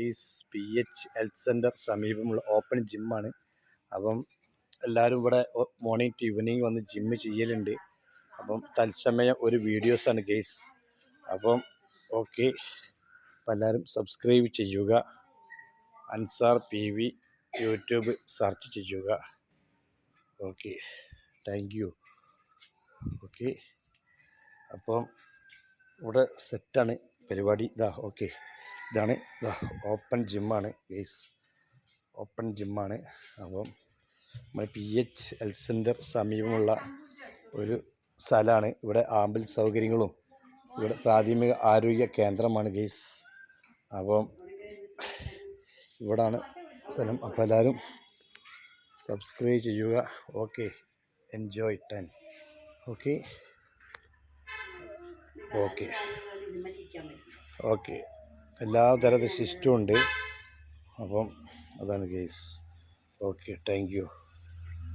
Is PH health centre സമീപമുള്ള open ജിമ്മാണ്. അപ്പം എല്ലാവരും ഇവിടെ മോർണിംഗ് ടു ഈവനിങ് വന്ന് ജിമ്മ് ചെയ്യലുണ്ട്. അപ്പം തത്സമയം ഒരു വീഡിയോസാണ് ഗെയ്സ്. അപ്പം ഓക്കെ, അപ്പം എല്ലാവരും സബ്സ്ക്രൈബ് ചെയ്യുക. അൻസാർ PV യൂട്യൂബ് സെർച്ച് ചെയ്യുക. Okay, thank you. ഓക്കെ, അപ്പം ഇവിടെ സെറ്റാണ് പരിപാടി. ഓക്കെ, ഇതാണ് ഓപ്പൺ ജിമ്മാണ് ഗെയ്സ്, ഓപ്പൺ ജിമ്മാണ്. അപ്പം നമ്മുടെ PH ഹെൽത്ത് സെൻറ്റർ സമീപമുള്ള ഒരു സ്ഥലമാണ്. ഇവിടെ ആംബുലൻസ് സൗകര്യങ്ങളും ഇവിടെ പ്രാഥമിക ആരോഗ്യ കേന്ദ്രമാണ് ഗെയ്സ്. അപ്പം ഇവിടാണ് സ്ഥലം. അപ്പോൾ എല്ലാവരും സബ്സ്ക്രൈബ് ചെയ്യുക. Okay, enjoy time. Okay okay okay, എല്ലാ തരത്തിൽ സിസ്റ്റവും ഉണ്ട്. അപ്പം അതാണ് ഗെയ്സ്. Okay, thank you.